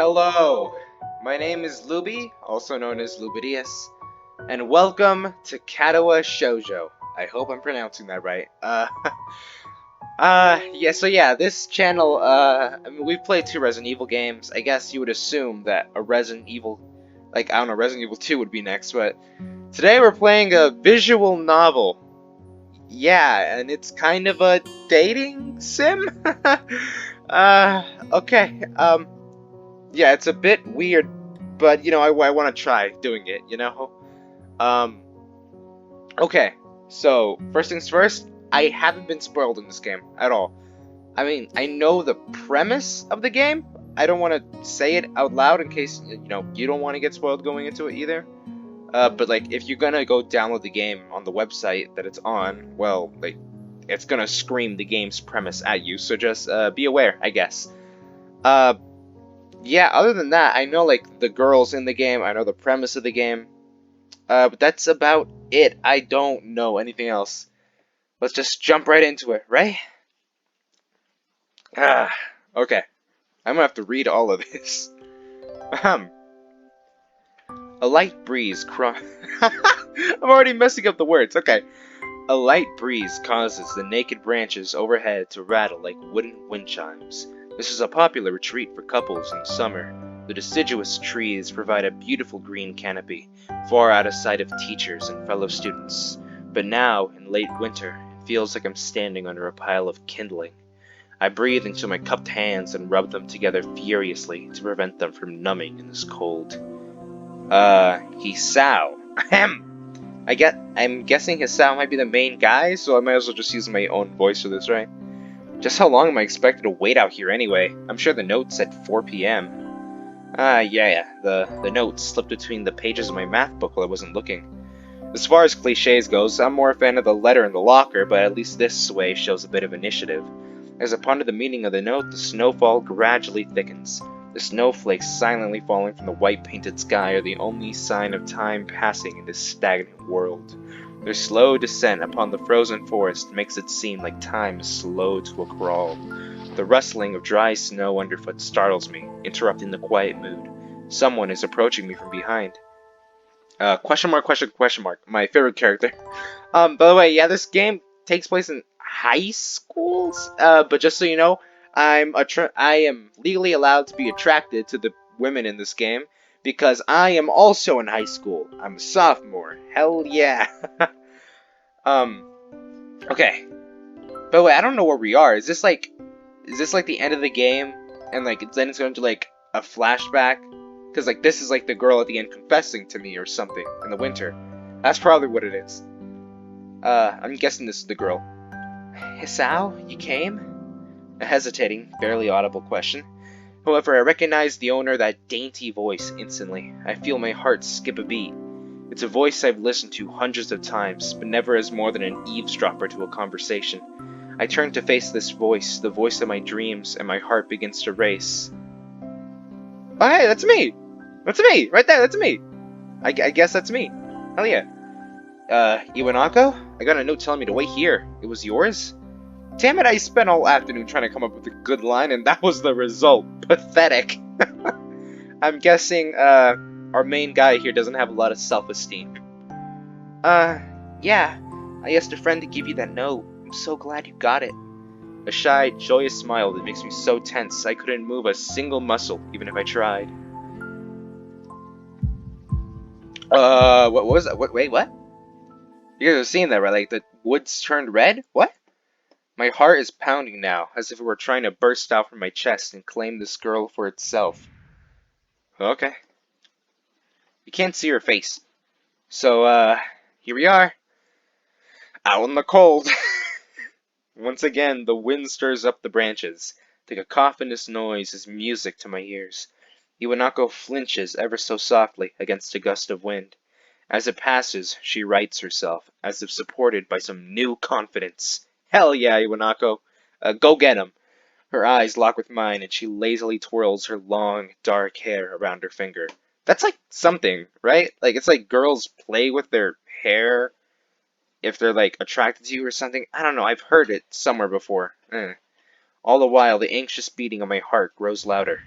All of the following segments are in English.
Hello, my name is Luby, also known as Lubidius, and welcome to Katawa Shoujo. I hope I'm pronouncing that right. Yeah, this channel, I mean, we've played two Resident Evil games. I guess you would assume that a Resident Evil, I don't know, Resident Evil 2 would be next, but today we're playing a visual novel. Yeah, and it's kind of a dating sim? Okay, yeah, it's a bit weird, but I want to try doing it. Um, okay, so first things first, I haven't been spoiled in this game at all. I mean, I know the premise of the game. I don't want to say it out loud in case you don't want to get spoiled going into it either. But like, if you're gonna go download the game on the website that it's on, well, like, it's gonna scream the game's premise at you. So just be aware, I guess. Uh, yeah, other than that, I know like the girls in the game, I know the premise of the game, but that's about it. I don't know anything else. Let's just jump right into it, right? Ah, okay. I'm gonna have to read all of this. Ahem. A light breeze I'm already messing up the words. Okay. A light breeze causes the naked branches overhead to rattle like wooden wind chimes. This is a popular retreat for couples in summer. The deciduous trees provide a beautiful green canopy, far out of sight of teachers and fellow students. But now, in late winter, it feels like I'm standing under a pile of kindling. I breathe into my cupped hands and rub them together furiously to prevent them from numbing in this cold. Hisao. Ahem. I'm guessing Hisao might be the main guy, so I might as well just use my own voice for this, right? Just how long am I expected to wait out here anyway? I'm sure the note said 4 p.m. The note slipped between the pages of my math book while I wasn't looking. As far as cliches goes, I'm more a fan of the letter in the locker, but at least this way shows a bit of initiative. As I ponder the meaning of the note, the snowfall gradually thickens. The snowflakes silently falling from the white-painted sky are the only sign of time passing in this stagnant world. Their slow descent upon the frozen forest makes it seem like time is slow to a crawl. The rustling of dry snow underfoot startles me, interrupting the quiet mood. Someone is approaching me from behind. Question mark, question mark. My favorite character. By the way, yeah, this game takes place in high schools. But just so you know, I am legally allowed to be attracted to the women in this game because I am also in high school. I'm a sophomore. Hell yeah. um. Okay. By the way, I don't know where we are. Is this like the end of the game, and like then it's going to like a flashback? Because like this is like the girl at the end confessing to me or something in the winter. That's probably what it is. I'm guessing this is the girl. Hisao, you came? A hesitating, barely audible question. However, I recognize the owner of that dainty voice instantly. I feel my heart skip a beat. It's a voice I've listened to hundreds of times, but never as more than an eavesdropper to a conversation. I turn to face this voice, the voice of my dreams, and my heart begins to race. Oh, hey, that's me! That's me! Right there, that's me! I guess that's me. Hell yeah. Iwanako? I got a note telling me to wait here. It was yours? Damn it, I spent all afternoon trying to come up with a good line, and that was the result. Pathetic. I'm guessing, our main guy here doesn't have a lot of self-esteem. Yeah. I asked a friend to give you that note. I'm so glad you got it. A shy, joyous smile that makes me so tense I couldn't move a single muscle, even if I tried. What was that? Wait, what? You guys have seen that, right? Like, the woods turned red? What? My heart is pounding now, as if it were trying to burst out from my chest and claim this girl for itself. Okay. You can't see her face. So, here we are. Out in the cold. Once again, the wind stirs up the branches. The cacophonous noise is music to my ears. Iwanako flinches ever so softly against a gust of wind. As it passes, she rights herself, as if supported by some new confidence. Hell yeah, Iwanako. Go get him. Her eyes lock with mine, and she lazily twirls her long, dark hair around her finger. That's like something, right? Like, it's like girls play with their hair if they're like attracted to you or something. I don't know, I've heard it somewhere before. All the while, the anxious beating of my heart grows louder.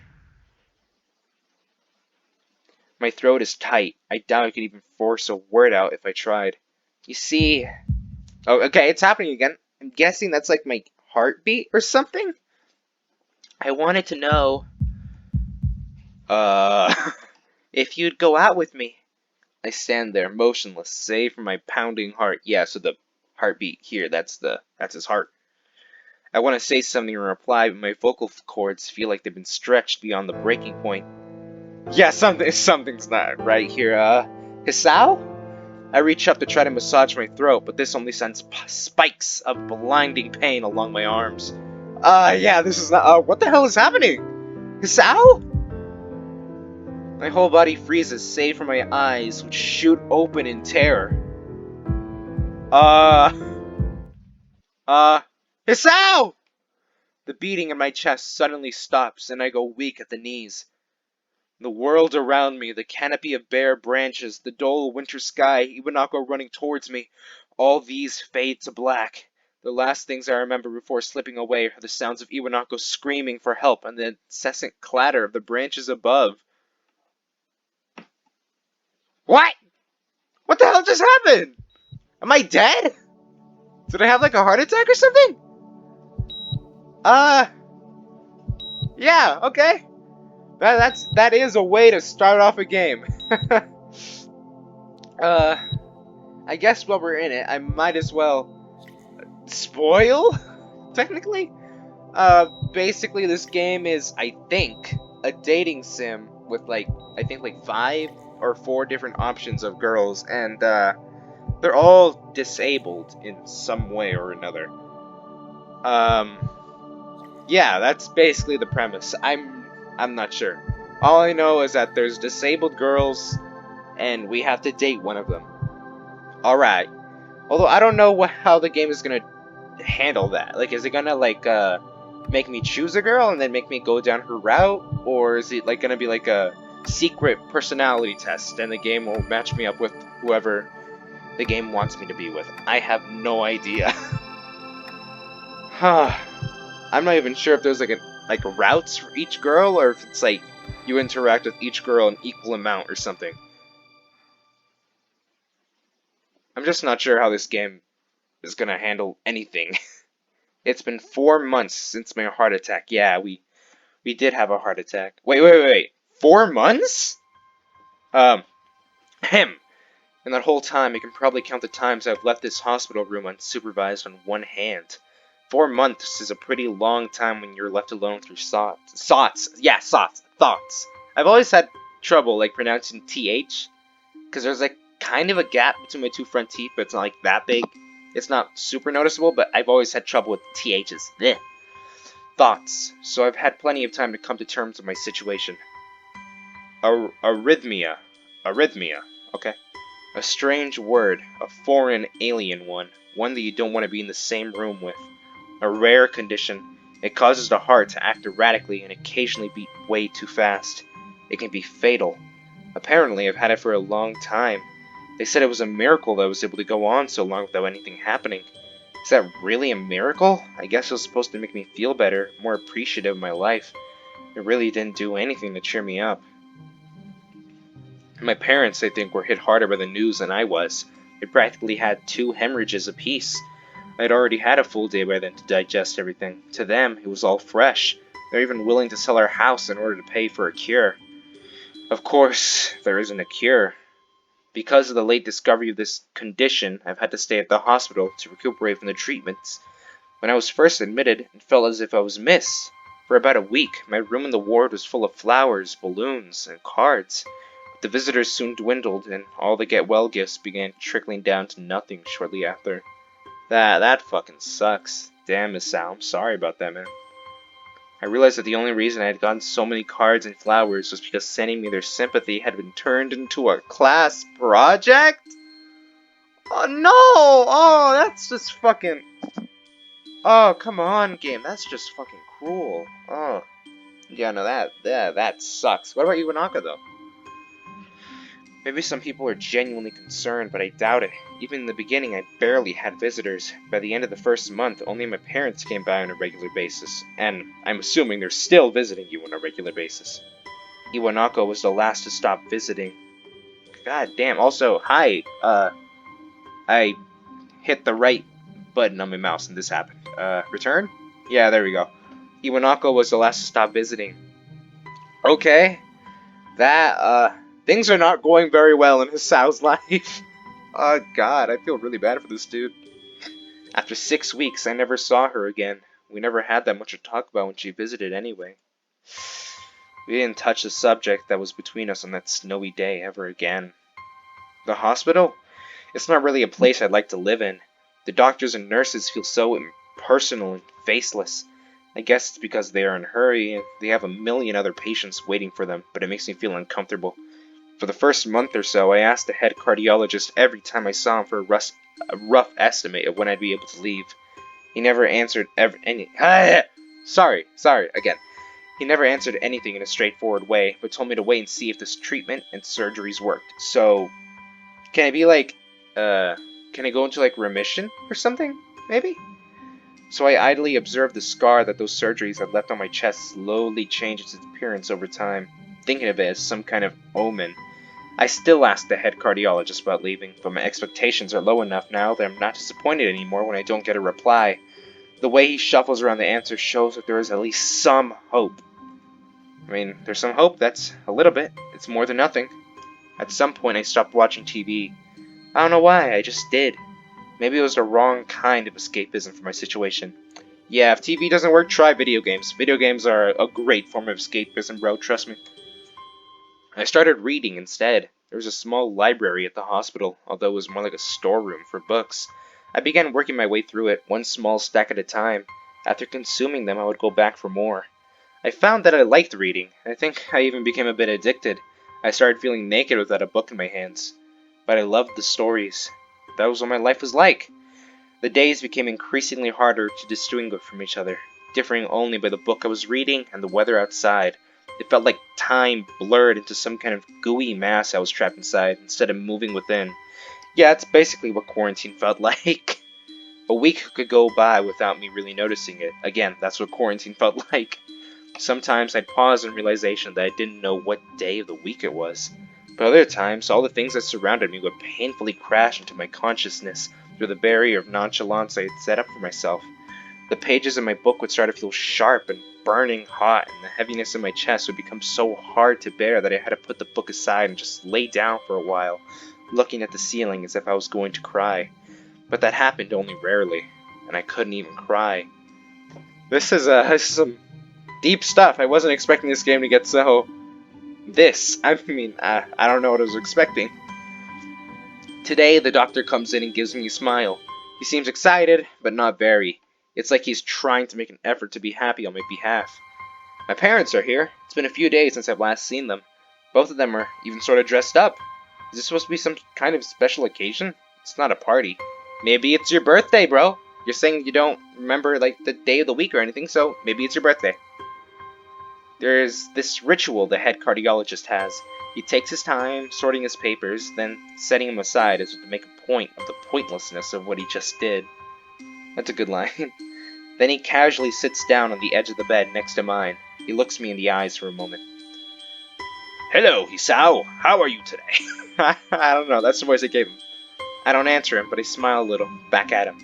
My throat is tight. I doubt I could even force a word out if I tried. You see... Oh, okay, it's happening again. I'm guessing that's like my heartbeat or something? I wanted to know... if you'd go out with me. I stand there, motionless, save for my pounding heart. Yeah, so the heartbeat here, that's his heart. I want to say something in reply, but my vocal cords feel like they've been stretched beyond the breaking point. Yeah, something's not right here. Hisao? I reach up to try to massage my throat, but this only sends spikes of blinding pain along my arms. Yeah, this is not, what the hell is happening? Hisao? My whole body freezes, save for my eyes, which shoot open in terror. Hisao! The beating in my chest suddenly stops, and I go weak at the knees. The world around me, the canopy of bare branches, the dull winter sky, Iwanako running towards me, all these fade to black. The last things I remember before slipping away are the sounds of Iwanako screaming for help and the incessant clatter of the branches above. What? What the hell just happened? Am I dead? Did I have like a heart attack or something? Yeah, okay. That is a way to start off a game. I guess while we're in it, I might as well spoil, technically. Basically this game is, I think, a dating sim with like, I think like 5 or 4 different options of girls, and they're all disabled in some way or another. Yeah, that's basically the premise. I'm not sure. All I know is that there's disabled girls, and we have to date one of them. Alright. Although I don't know how the game is gonna handle that. Like, is it gonna, like, make me choose a girl and then make me go down her route? Or is it, like, gonna be, like, a secret personality test, and the game will match me up with whoever the game wants me to be with? I have no idea. I'm not even sure if there's, like routes for each girl, or if it's, like, you interact with each girl an equal amount or something. I'm just not sure how this game is gonna handle anything. It's been 4 months since my heart attack. Yeah, we did have a heart attack. Wait. 4 months? Him. And that whole time, I can probably count the times I've left this hospital room unsupervised on one hand. 4 months is a pretty long time when you're left alone with your thoughts. Thoughts. I've always had trouble, like, pronouncing TH, because there's, like, kind of a gap between my 2 front teeth, but it's not, like, that big. It's not super noticeable, but I've always had trouble with THs. Blech. Thoughts. So I've had plenty of time to come to terms with my situation. Arrhythmia. Okay. A strange word. A foreign, alien one. One that you don't want to be in the same room with. A rare condition. It causes the heart to act erratically and occasionally beat way too fast. It can be fatal. Apparently, I've had it for a long time. They said it was a miracle that I was able to go on so long without anything happening. Is that really a miracle? I guess it was supposed to make me feel better, more appreciative of my life. It really didn't do anything to cheer me up. My parents, I think, were hit harder by the news than I was. They practically had 2 hemorrhages apiece. I'd already had a full day by then to digest everything. To them, it was all fresh. They're even willing to sell our house in order to pay for a cure. Of course, there isn't a cure. Because of the late discovery of this condition, I've had to stay at the hospital to recuperate from the treatments. When I was first admitted, it felt as if I was missed. For about a week, my room in the ward was full of flowers, balloons, and cards. But the visitors soon dwindled, and all the get-well gifts began trickling down to nothing shortly after. That fucking sucks. Damn, Miss Sal, I'm sorry about that, man. I realized that the only reason I had gotten so many cards and flowers was because sending me their sympathy had been turned into a class project? Oh no! Oh, that's just fucking... Oh, come on, game. That's just fucking cruel. Oh. Yeah, no, that sucks. What about Iwanaka, though? Maybe some people are genuinely concerned, but I doubt it. Even in the beginning, I barely had visitors. By the end of the first month, only my parents came by on a regular basis. And I'm assuming they're still visiting you on a regular basis. Iwanako was the last to stop visiting. God damn. Also, hi. I hit the right button on my mouse and this happened. Return? Yeah, there we go. Iwanako was the last to stop visiting. Okay. Things are not going very well in Hisao's life. Oh god, I feel really bad for this dude. After 6 weeks, I never saw her again. We never had that much to talk about when she visited anyway. We didn't touch the subject that was between us on that snowy day ever again. The hospital? It's not really a place I'd like to live in. The doctors and nurses feel so impersonal and faceless. I guess it's because they are in a hurry and they have a million other patients waiting for them, but it makes me feel uncomfortable. For the first month or so, I asked the head cardiologist every time I saw him for a rough estimate of when I'd be able to leave. He never answered Sorry, again. He never answered anything in a straightforward way, but told me to wait and see if this treatment and surgeries worked. So, can I be like, can I go into like remission or something? Maybe? So I idly observed the scar that those surgeries had left on my chest slowly change its appearance over time, thinking of it as some kind of omen. I still ask the head cardiologist about leaving, but my expectations are low enough now that I'm not disappointed anymore when I don't get a reply. The way he shuffles around the answer shows that there is at least some hope. I mean, there's some hope, that's a little bit. It's more than nothing. At some point I stopped watching TV. I don't know why, I just did. Maybe it was the wrong kind of escapism for my situation. Yeah, if TV doesn't work, try video games. Video games are a great form of escapism, bro, trust me. I started reading instead. There was a small library at the hospital, although it was more like a storeroom for books. I began working my way through it, one small stack at a time. After consuming them, I would go back for more. I found that I liked reading. I think I even became a bit addicted. I started feeling naked without a book in my hands. But I loved the stories. That was what my life was like. The days became increasingly harder to distinguish from each other, differing only by the book I was reading and the weather outside. It felt like time blurred into some kind of gooey mass I was trapped inside, instead of moving within. Yeah, it's basically what quarantine felt like. A week could go by without me really noticing it. Again, that's what quarantine felt like. Sometimes I'd pause in realization that I didn't know what day of the week it was. But other times, all the things that surrounded me would painfully crash into my consciousness through the barrier of nonchalance I had set up for myself. The pages of my book would start to feel sharp and burning hot, and the heaviness in my chest would become so hard to bear that I had to put the book aside and just lay down for a while, looking at the ceiling as if I was going to cry. But that happened only rarely, and I couldn't even cry. This is some deep stuff. I wasn't expecting this game to get so... I don't know what I was expecting. Today, the doctor comes in and gives me a smile. He seems excited, but not very. It's like he's trying to make an effort to be happy on my behalf. My parents are here. It's been a few days since I've last seen them. Both of them are even sort of dressed up. Is this supposed to be some kind of special occasion? It's not a party. Maybe it's your birthday, bro. You're saying you don't remember, like, the day of the week or anything, so maybe it's your birthday. There's this ritual the head cardiologist has. He takes his time sorting his papers, then setting them aside as if to make a point of the pointlessness of what he just did. That's a good line. Then he casually sits down on the edge of the bed next to mine. He looks me in the eyes for a moment. Hello, Hisao. How are you today? I don't know, that's the voice I gave him. I don't answer him, but I smile a little, back at him.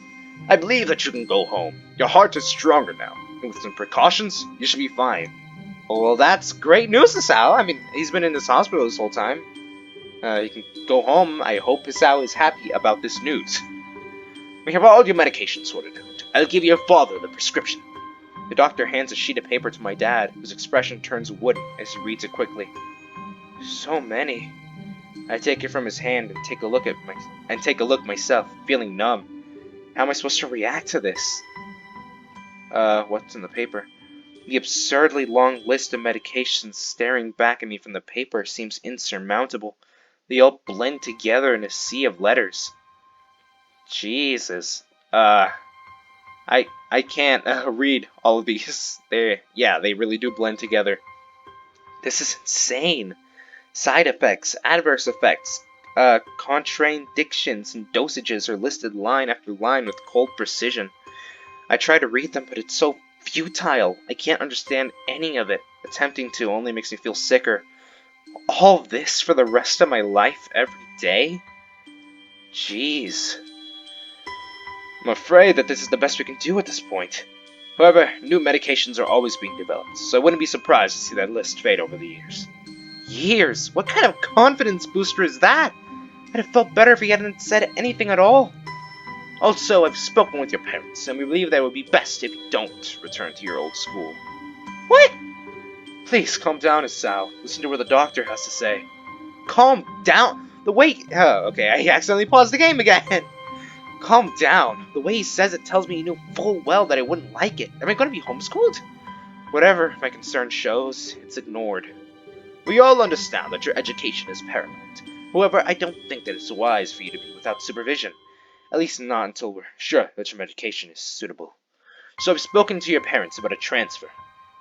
I believe that you can go home. Your heart is stronger now, and with some precautions, you should be fine. Well, that's great news, Hisao. I mean, he's been in this hospital this whole time. He can go home. I hope Hisao is happy about this news. We have all your medications sorted out. I'll give your father the prescription. The doctor hands a sheet of paper to my dad, whose expression turns wooden as he reads it quickly. So many. I take it from his hand and take a look myself, feeling numb. How am I supposed to react to this? What's in the paper? The absurdly long list of medications staring back at me from the paper seems insurmountable. They all blend together in a sea of letters. Jesus. I can't read all of these. They really do blend together. This is insane. Side effects, adverse effects, contraindictions, and dosages are listed line after line with cold precision. I try to read them, but it's so futile. I can't understand any of it. Attempting to only makes me feel sicker. All this for the rest of my life every day? Jeez. I'm afraid that this is the best we can do at this point. However, new medications are always being developed, so I wouldn't be surprised to see that list fade over the years. Years? What kind of confidence booster is that? I'd have felt better if he hadn't said anything at all. Also, I've spoken with your parents, and we believe that it would be best if you don't return to your old school. What? Please, calm down, Isao. Listen to what the doctor has to say. Calm down? The way... Oh, okay, I accidentally paused the game again. Calm down. The way he says it tells me he knew full well that I wouldn't like it. Am I going to be homeschooled? Whatever my concern shows, it's ignored. We all understand that your education is paramount. However, I don't think that it's wise for you to be without supervision. At least not until we're sure that your medication is suitable. So I've spoken to your parents about a transfer.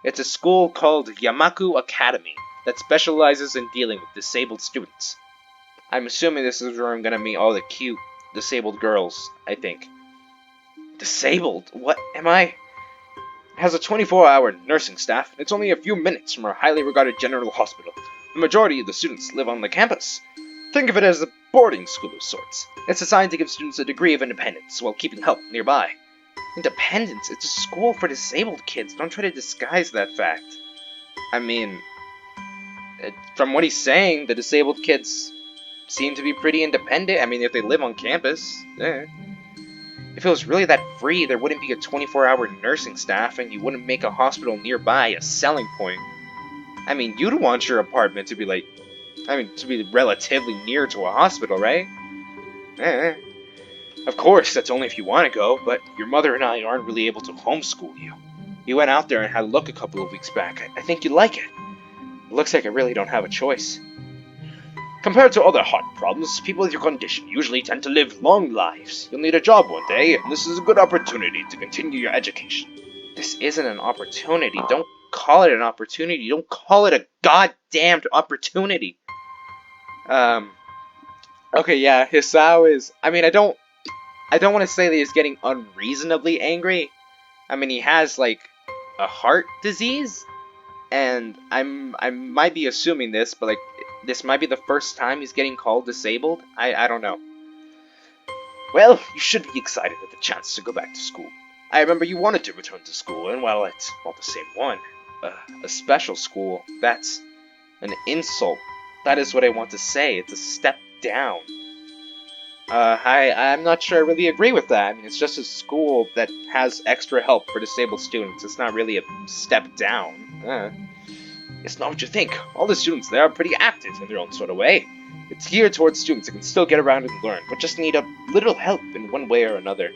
It's a school called Yamaku Academy that specializes in dealing with disabled students. I'm assuming this is where I'm gonna meet all the cute, disabled girls, I think. Disabled? What am I? It has a 24-hour nursing staff, and it's only a few minutes from our highly regarded general hospital. The majority of the students live on the campus. Think of it as a boarding school of sorts. It's designed to give students a degree of independence while keeping help nearby. Independence? It's a school for disabled kids. Don't try to disguise that fact. I mean, from what he's saying, the disabled kids seem to be pretty independent. I mean, if they live on campus, If it was really that free, there wouldn't be a 24-hour nursing staff, and you wouldn't make a hospital nearby a selling point. I mean, you'd want your apartment to be to be relatively near to a hospital, right? Of course, that's only if you want to go, but your mother and I aren't really able to homeschool you. You went out there and had a look a couple of weeks back. I think you'd like it. It looks like I really don't have a choice. Compared to other heart problems, people with your condition usually tend to live long lives. You'll need a job one day, and this is a good opportunity to continue your education. This isn't an opportunity. Don't call it an opportunity. Don't call it a goddamned opportunity. Okay, yeah, Hisao is... I mean, I don't want to say that he's getting unreasonably angry. I mean, he has, like, a heart disease, and I might be assuming this, but, like, this might be the first time he's getting called disabled. I don't know. Well, you should be excited at the chance to go back to school. I remember you wanted to return to school, and while it's not the same one, a special school, that's an insult. That is what I want to say. It's a step down. I'm not sure I really agree with that. I mean, it's just a school that has extra help for disabled students. It's not really a step down. It's not what you think. All the students there are pretty active in their own sort of way. It's geared towards students that can still get around and learn, but just need a little help in one way or another.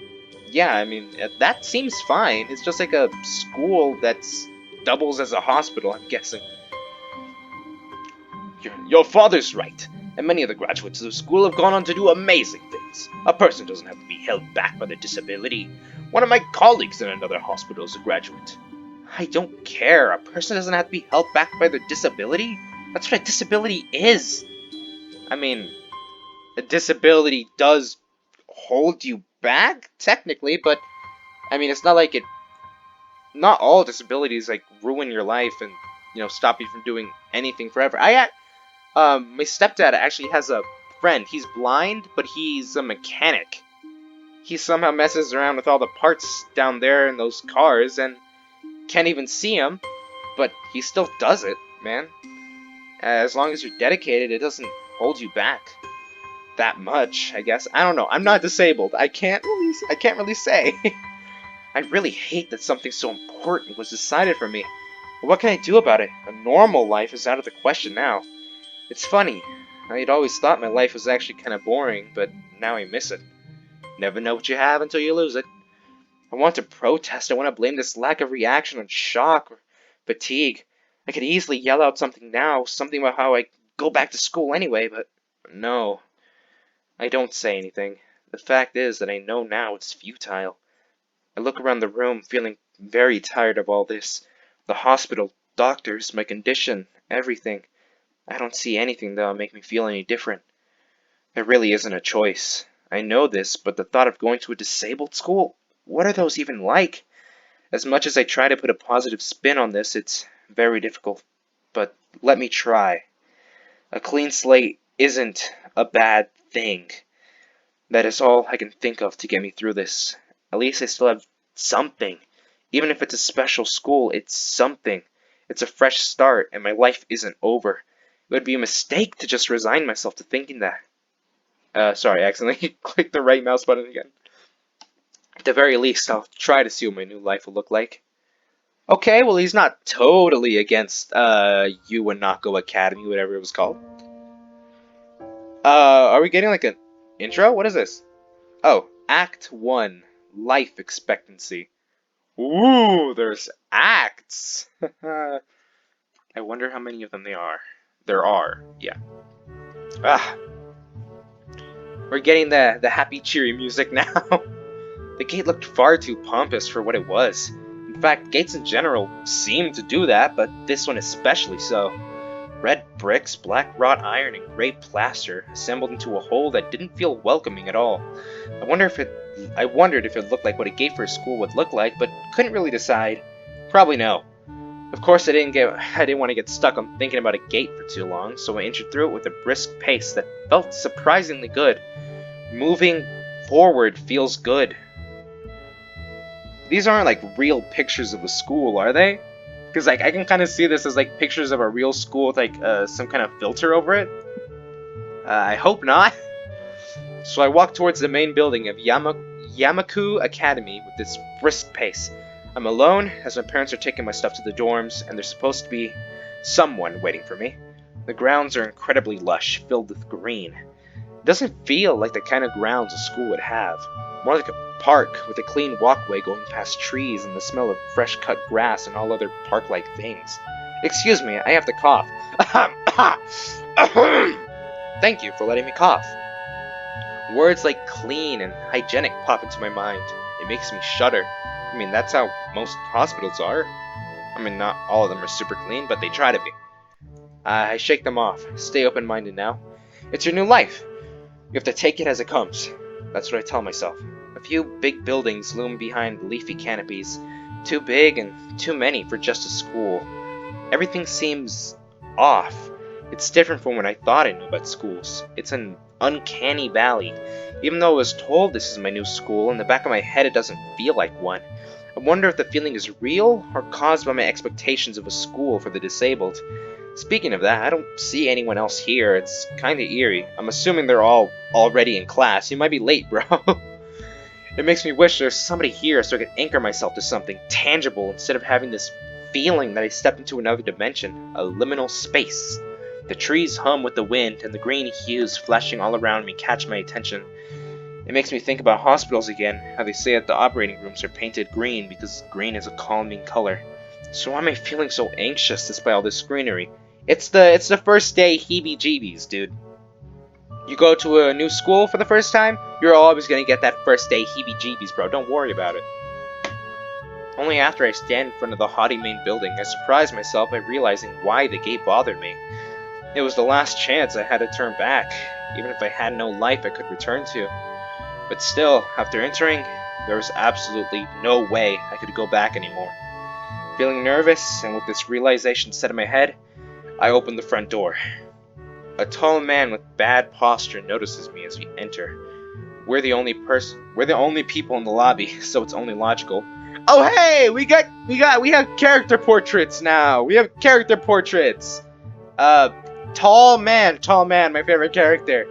Yeah, I mean, that seems fine. It's just like a school that's doubles as a hospital, I'm guessing. Your father's right, and many of the graduates of the school have gone on to do amazing things. A person doesn't have to be held back by their disability. One of my colleagues in another hospital is a graduate. I don't care. A person doesn't have to be held back by their disability. That's what a disability is. I mean, a disability does hold you back, technically, but, I mean, it's not like it... Not all disabilities, like, ruin your life and, stop you from doing anything forever. My stepdad actually has a friend. He's blind, but he's a mechanic. He somehow messes around with all the parts down there in those cars, and can't even see them, but he still does it, man. As long as you're dedicated, it doesn't hold you back that much, I guess. I don't know. I'm not disabled. I can't really say. I really hate that something so important was decided for me. But what can I do about it? A normal life is out of the question now. It's funny. I'd always thought my life was actually kind of boring, but now I miss it. Never know what you have until you lose it. I want to protest. I want to blame this lack of reaction on shock or fatigue. I could easily yell out something now, something about how I go back to school anyway, but no. I don't say anything. The fact is that I know now it's futile. I look around the room, feeling very tired of all this. The hospital, doctors, my condition, everything. I don't see anything that'll make me feel any different. There really isn't a choice. I know this, but the thought of going to a disabled school, what are those even like? As much as I try to put a positive spin on this, it's very difficult. But let me try. A clean slate isn't a bad thing. That is all I can think of to get me through this. At least I still have something. Even if it's a special school, it's something. It's a fresh start, and my life isn't over. It would be a mistake to just resign myself to thinking that. Sorry, I accidentally clicked the right mouse button again. At the very least, I'll try to see what my new life will look like. Okay, well, he's not totally against, Uwanako Academy, whatever it was called. Are we getting, like, an intro? What is this? Oh, Act 1, Life Expectancy. Ooh, there's acts! I wonder how many of them there are, yeah. Ah, we're getting the happy, cheery music now. The gate looked far too pompous for what it was. In fact, gates in general seem to do that, but this one especially so. Red bricks, black wrought iron, and gray plaster assembled into a whole that didn't feel welcoming at all. I wondered if it looked like what a gate for a school would look like, but couldn't really decide. Probably no. Of course, I didn't want to get stuck on thinking about a gate for too long, so I entered through it with a brisk pace that felt surprisingly good. Moving forward feels good. These aren't like real pictures of a school, are they? Because like I can kind of see this as like pictures of a real school with like some kind of filter over it. I hope not. So I walked towards the main building of Yamaku Academy with this brisk pace. I'm alone, as my parents are taking my stuff to the dorms, and there's supposed to be someone waiting for me. The grounds are incredibly lush, filled with green. It doesn't feel like the kind of grounds a school would have. More like a park with a clean walkway going past trees and the smell of fresh cut grass and all other park-like things. Excuse me, I have to cough. Thank you for letting me cough. Words like clean and hygienic pop into my mind. It makes me shudder. I mean, that's how most hospitals are. I mean, not all of them are super clean, but they try to be. I shake them off. Stay open-minded now. It's your new life. You have to take it as it comes. That's what I tell myself. A few big buildings loom behind leafy canopies. Too big and too many for just a school. Everything seems off. It's different from what I thought I knew about schools. It's an uncanny valley. Even though I was told this is my new school, in the back of my head it doesn't feel like one. I wonder if the feeling is real or caused by my expectations of a school for the disabled. Speaking of that, I don't see anyone else here. It's kinda eerie. I'm assuming they're all already in class. You might be late, bro. It makes me wish there's somebody here so I could anchor myself to something tangible instead of having this feeling that I stepped into another dimension, a liminal space. The trees hum with the wind, and the green hues flashing all around me catch my attention. It makes me think about hospitals again, how they say that the operating rooms are painted green because green is a calming color. So why am I feeling so anxious despite all this greenery? It's the first day heebie-jeebies, dude. You go to a new school for the first time, you're always gonna get that first day heebie-jeebies, bro. Don't worry about it. Only after I stand in front of the haughty main building, I surprise myself by realizing why the gate bothered me. It was the last chance I had to turn back, even if I had no life I could return to. But still, after entering, there was absolutely no way I could go back anymore. Feeling nervous, and with this realization set in my head, I opened the front door. A tall man with bad posture notices me as we enter. We're the only people in the lobby, so it's only logical. Oh hey, we have character portraits now. We have character portraits. Tall man, my favorite character.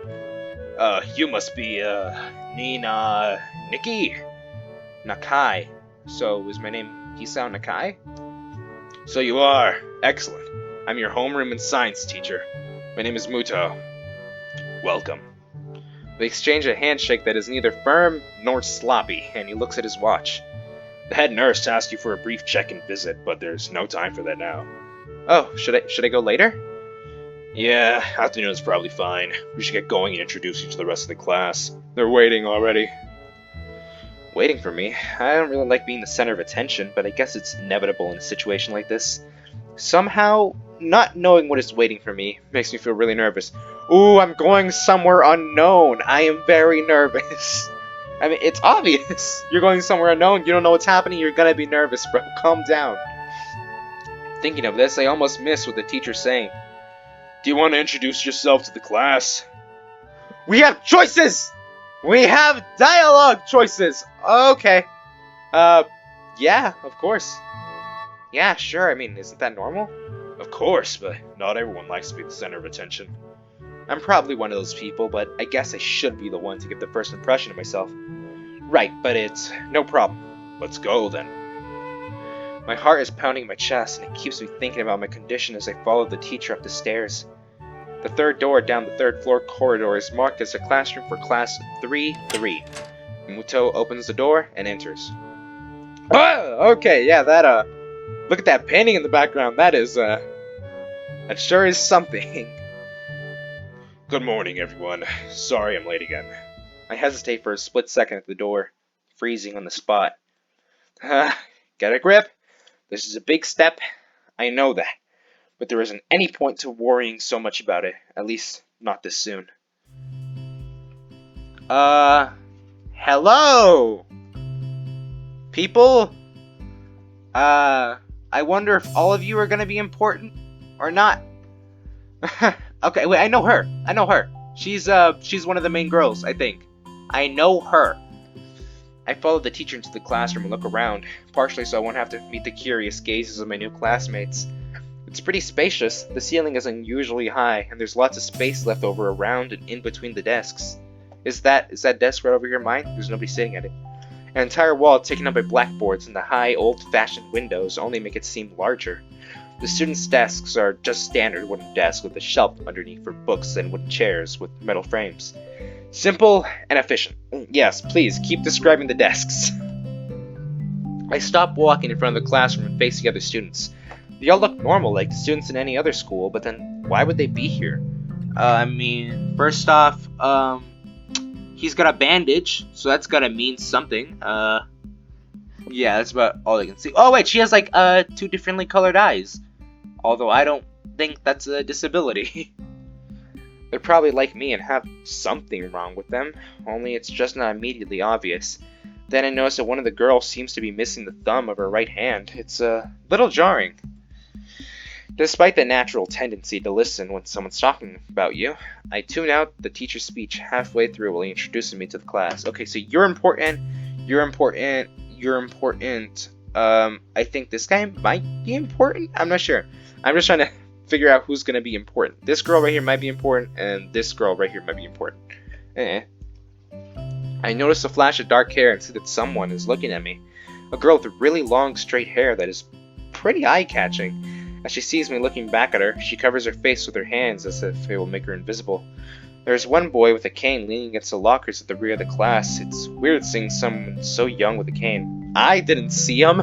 You must be Nikki Nakai. So is my name Hisao Nakai? So you are. Excellent. I'm your homeroom and science teacher. My name is Muto. Welcome. They exchange a handshake that is neither firm nor sloppy, and he looks at his watch. The head nurse asked you for a brief check-in visit, but there's no time for that now. Oh, should I go later? Yeah, afternoon's probably fine. We should get going and introduce you to the rest of the class. They're waiting already. Waiting for me? I don't really like being the center of attention, but I guess it's inevitable in a situation like this. Somehow, not knowing what is waiting for me makes me feel really nervous. Ooh, I'm going somewhere unknown. I am very nervous. I mean, it's obvious. You're going somewhere unknown. You don't know what's happening. You're gonna be nervous, bro. Calm down. Thinking of this, I almost missed what the teacher's saying. Do you want to introduce yourself to the class? We have choices! We have dialogue choices! Okay. Yeah, of course. Yeah, sure, I mean, isn't that normal? Of course, but not everyone likes to be the center of attention. I'm probably one of those people, but I guess I should be the one to give the first impression of myself. Right, but it's no problem. Let's go, then. My heart is pounding my chest, and it keeps me thinking about my condition as I follow the teacher up the stairs. The third door down the third-floor corridor is marked as a classroom for class 3-3. Muto opens the door and enters. Oh, okay, yeah, look at that painting in the background. That sure is something. Good morning, everyone. Sorry I'm late again. I hesitate for a split second at the door, freezing on the spot. Get a grip. This is a big step. I know that. But there isn't any point to worrying so much about it. At least, not this soon. Hello? People? I wonder if all of you are gonna be important or not. Okay, wait, I know her. She's one of the main girls, I think. I know her. I follow the teacher into the classroom and look around, partially so I won't have to meet the curious gazes of my new classmates. It's pretty spacious. The ceiling is unusually high, and there's lots of space left over around and in between the desks. Is that desk right over here mine? There's nobody sitting at it. An entire wall taken up by blackboards, and the high, old-fashioned windows only make it seem larger. The students' desks are just standard wooden desks with a shelf underneath for books and wooden chairs with metal frames. Simple and efficient. Yes, please, keep describing the desks. I stop walking in front of the classroom and face the other students. They all look normal, like students in any other school, but then why would they be here? I mean, first off, he's got a bandage, so that's gotta mean something. Yeah, that's about all I can see. Oh wait, she has like, two differently colored eyes. Although I don't think that's a disability. They're probably like me and have something wrong with them, only it's just not immediately obvious. Then I notice that one of the girls seems to be missing the thumb of her right hand. It's a little jarring. Despite the natural tendency to listen when someone's talking about you, I tune out the teacher's speech halfway through while he introduces me to the class. Okay, so you're important. I think this guy might be important? I'm not sure. I'm just trying to figure out who's going to be important. This girl right here might be important, and this girl right here might be important. I notice a flash of dark hair and see that someone is looking at me. A girl with really long, straight hair that is pretty eye-catching. As she sees me looking back at her, she covers her face with her hands as if it will make her invisible. There's one boy with a cane leaning against the lockers at the rear of the class. It's weird seeing someone so young with a cane. I didn't see him!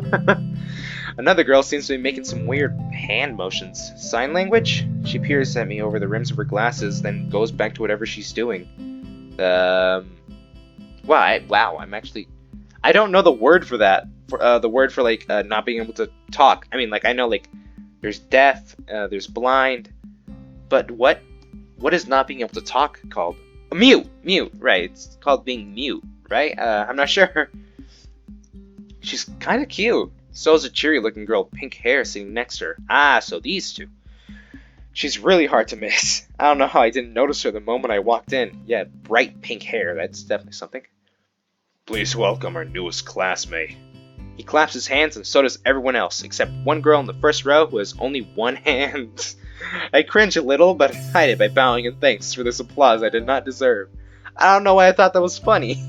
Another girl seems to be making some weird hand motions. Sign language? She peers at me over the rims of her glasses, then goes back to whatever she's doing. Wow, I'm actually... I don't know the word for that. The word for, like, not being able to talk. I mean, like, I know, like, there's deaf, there's blind, but what is not being able to talk called? Mute, right, it's called being mute, right? I'm not sure. She's kind of cute. So is a cheery-looking girl with pink hair sitting next to her. Ah, so these two. She's really hard to miss. I don't know how I didn't notice her the moment I walked in. Yeah, bright pink hair, that's definitely something. Please welcome our newest classmate. He claps his hands and so does everyone else, except one girl in the first row who has only one hand. I cringe a little, but hide it by bowing in thanks for this applause I did not deserve. I don't know why I thought that was funny.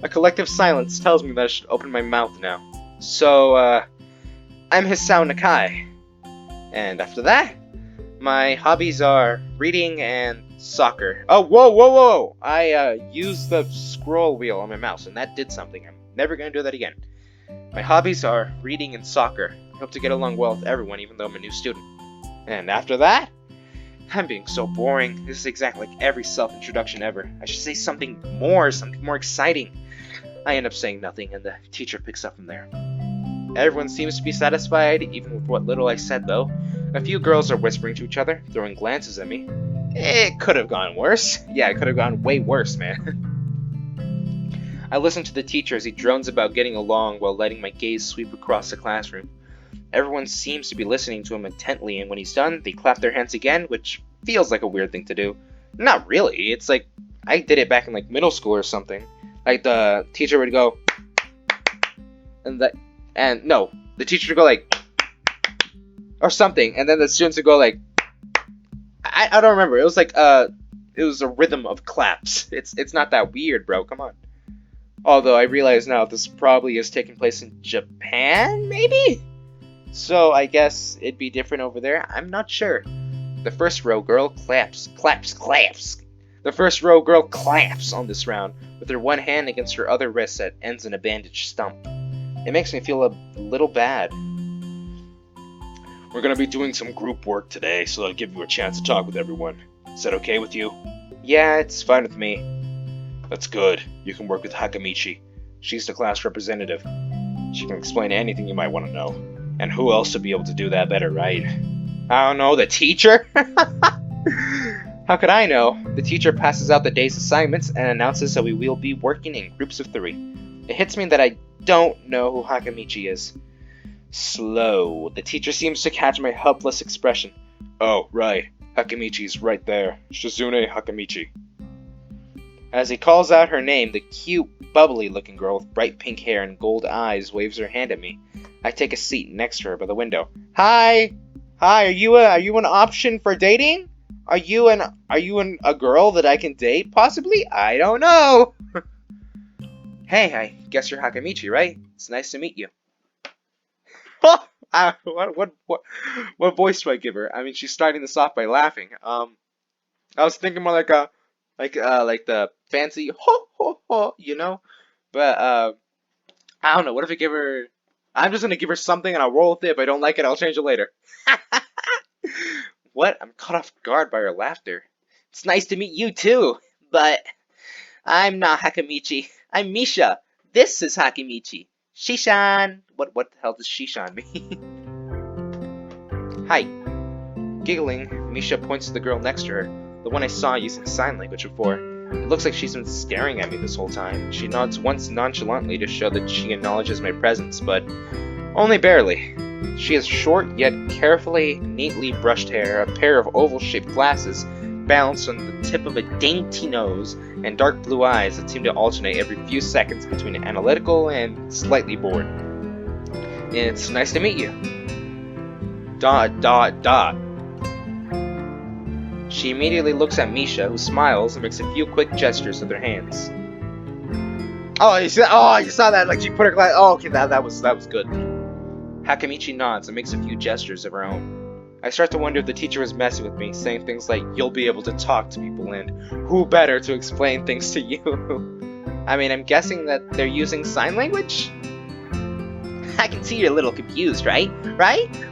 A collective silence tells me that I should open my mouth now. So, I'm Hisao Nakai. And after that, my hobbies are reading and soccer. Oh, whoa! I used the scroll wheel on my mouse, and that did something. I'm never going to do that again. My hobbies are reading and soccer. I hope to get along well with everyone, even though I'm a new student. And after that, I'm being so boring. This is exactly like every self-introduction ever. I should say something more exciting. I end up saying nothing, and the teacher picks up from there. Everyone seems to be satisfied, even with what little I said, though. A few girls are whispering to each other, throwing glances at me. It could have gone worse. Yeah, it could have gone way worse, man. I listen to the teacher as he drones about getting along while letting my gaze sweep across the classroom. Everyone seems to be listening to him intently, and when he's done, they clap their hands again, which feels like a weird thing to do. Not really. It's like I did it back in like middle school or something. Like the teacher would go, the teacher would go like, or something, and then the students would go like, I don't remember. It was like it was a rhythm of claps. It's not that weird, bro. Come on. Although I realize now this probably is taking place in Japan, maybe? So I guess it'd be different over there. I'm not sure. The first row girl claps. The first row girl claps on this round, with her one hand against her other wrist that ends in a bandaged stump. It makes me feel a little bad. We're gonna be doing some group work today, so I'll give you a chance to talk with everyone. Is that okay with you? Yeah, it's fine with me. That's good. You can work with Hakamichi. She's the class representative. She can explain anything you might want to know. And who else would be able to do that better, right? I don't know, the teacher? How could I know? The teacher passes out the day's assignments and announces that we will be working in groups of 3. It hits me that I don't know who Hakamichi is. Slow. The teacher seems to catch my helpless expression. Oh, right. Hakamichi's right there. Shizune Hakamichi. As he calls out her name, the cute, bubbly-looking girl with bright pink hair and gold eyes waves her hand at me. I take a seat next to her by the window. Hi! Hi, are you an option for dating? Are you a girl that I can date, possibly? I don't know! Hey, I guess you're Hakamichi, right? It's nice to meet you. What voice do I give her? I mean, she's starting this off by laughing. I was thinking more like the fancy ho ho ho, you know? But I don't know. What if I give her? I'm just gonna give her something and I'll roll with it. If I don't like it, I'll change it later. What? I'm caught off guard by her laughter. It's nice to meet you too, but I'm not Hakamichi. I'm Misha. This is Hakamichi. Shishan. What the hell does Shishan mean? Hi. Giggling, Misha points to the girl next to her, the one I saw using sign language before. It looks like she's been staring at me this whole time. She nods once nonchalantly to show that she acknowledges my presence, but only barely. She has short yet carefully, neatly brushed hair, a pair of oval-shaped glasses balanced on the tip of a dainty nose, and dark blue eyes that seem to alternate every few seconds between analytical and slightly bored. It's nice to meet you. ... She immediately looks at Misha, who smiles and makes a few quick gestures with her hands. Oh, you saw that? Like she put her glass. Oh, okay, that was good. Hakamichi nods and makes a few gestures of her own. I start to wonder if the teacher was messing with me, saying things like, "You'll be able to talk to people," and "Who better to explain things to you?" I mean, I'm guessing that they're using sign language? I can see you're a little confused, right?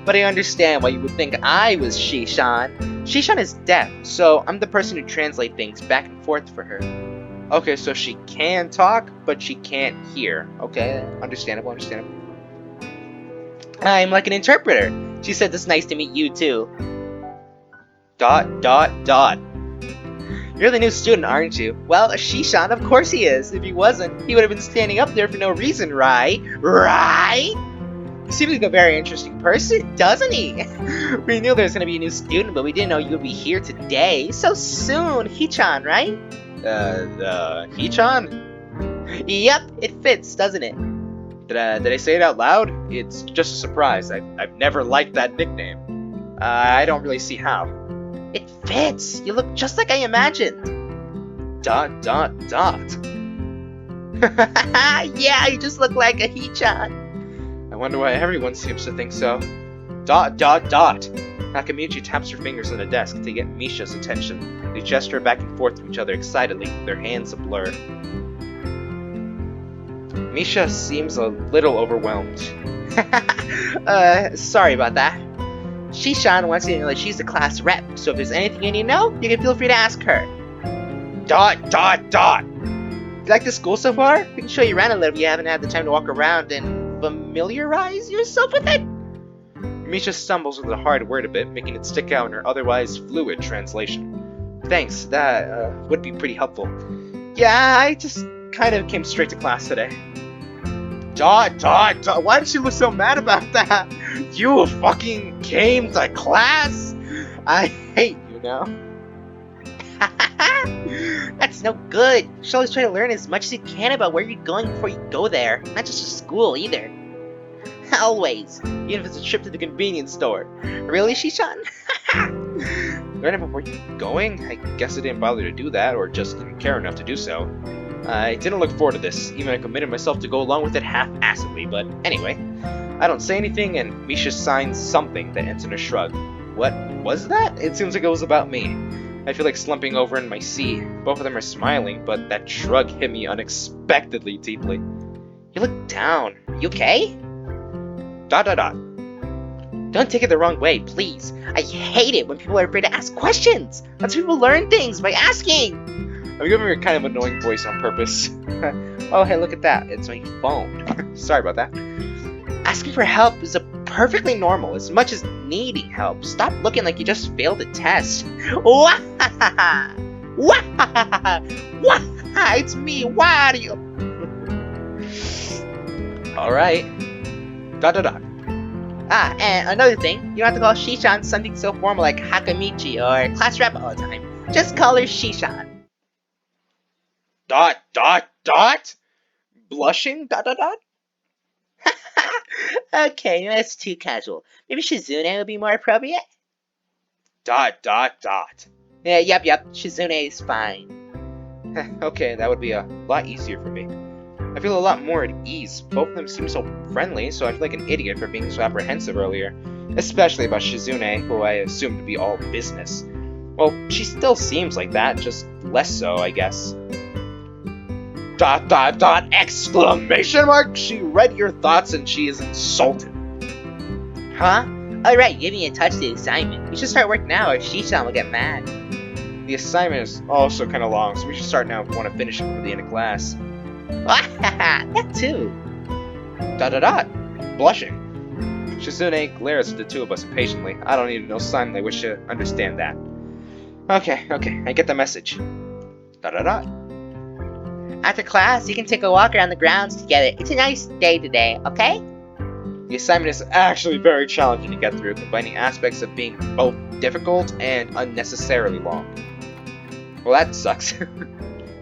But I understand why you would think I was Shishan. Shishan is deaf, so I'm the person who translates things back and forth for her. Okay, so she can talk, but she can't hear. Okay, understandable. I'm like an interpreter. She said it's nice to meet you too. ... You're the new student, aren't you? Well, Shishan, of course he is. If he wasn't, he would have been standing up there for no reason, right? He seems like a very interesting person, doesn't he? We knew there was going to be a new student, but we didn't know you would be here today. So soon, Hichan, right? Hichan? Yep, it fits, doesn't it? Did I say it out loud? It's just a surprise. I've never liked that nickname. I don't really see how. It fits! You look just like I imagined! ... Yeah, you just look like a Hichan! I wonder why everyone seems to think so. ... Hakamichi taps her fingers on the desk to get Misha's attention. They gesture back and forth to each other excitedly, their hands a blur. Misha seems a little overwhelmed. Sorry about that. Shishan wants you to know that she's the class rep, so if there's anything you need to know, you can feel free to ask her. ... You like the school so far? We can show you around a little if you haven't had the time to walk around and familiarize yourself with it. Misha stumbles with the hard word a bit, making it stick out in her otherwise fluid translation. Thanks, that would be pretty helpful. Yeah, I just kind of came straight to class today. Dot. Why did she look so mad about that? You fucking came to class? I hate you now. That's no good. You should always try to learn as much as you can about where you're going before you go there. Not just to school, either. Always. Even if it's a trip to the convenience store. Really, Shishan? Learning before you're going? I guess I didn't bother to do that, or just didn't care enough to do so. I didn't look forward to this, even I committed myself to go along with it half-assedly, but anyway. I don't say anything, and Misha signs something that ends in a shrug. What was that? It seems like it was about me. I feel like slumping over in my seat. Both of them are smiling, but that shrug hit me unexpectedly deeply. You look down. You okay? Dot. Don't take it the wrong way, please. I hate it when people are afraid to ask questions. That's how people learn things, by asking. I'm giving her a kind of annoying voice on purpose. Oh, hey, look at that. It's my phone. Sorry about that. Asking for help is perfectly normal, as much as needing help. Stop looking like you just failed a test. Wahahaha! Wahahaha! It's me, Wario! Alright. Dot. Ah, and another thing, you don't have to call Shishan something so formal like Hakamichi or class rep all the time. Just call her Shishan. Dot. Blushing? Dot. Okay, that's too casual. Maybe Shizune would be more appropriate? Dot. Yeah, yep, Shizune is fine. Okay, that would be a lot easier for me. I feel a lot more at ease. Both of them seem so friendly, so I feel like an idiot for being so apprehensive earlier. Especially about Shizune, who I assumed to be all business. Well, she still seems like that, just less so, I guess. Dot, exclamation mark! She read your thoughts and she is insulted. Huh? Alright, give me a touch the assignment. We should start work now or Shishan will get mad. The assignment is also kind of long, so we should start now if we want to finish it before the end of class. That too. Dot. Blushing. Shizune glares at the two of us impatiently. I don't need to know sign language to understand that. Okay, I get the message. Dot. After class, you can take a walk around the grounds together. It's a nice day today, okay? The assignment is actually very challenging to get through, combining aspects of being both difficult and unnecessarily long. Well, that sucks.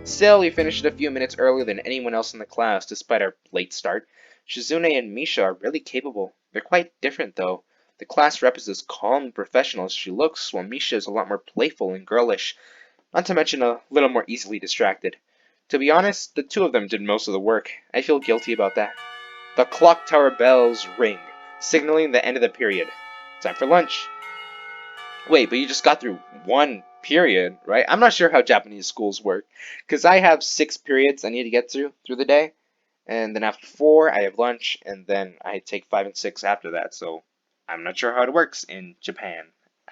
Still, we finished it a few minutes earlier than anyone else in the class, despite our late start. Shizune and Misha are really capable. They're quite different, though. The class rep is as calm and professional as she looks, while Misha is a lot more playful and girlish, not to mention a little more easily distracted. To be honest, the two of them did most of the work. I feel guilty about that. The clock tower bells ring, signaling the end of the period. Time for lunch. Wait, but you just got through one period, right? I'm not sure how Japanese schools work, because I have 6 periods I need to get through the day, and then after 4 I have lunch, and then I take 5 and 6 after that, so I'm not sure how it works in Japan.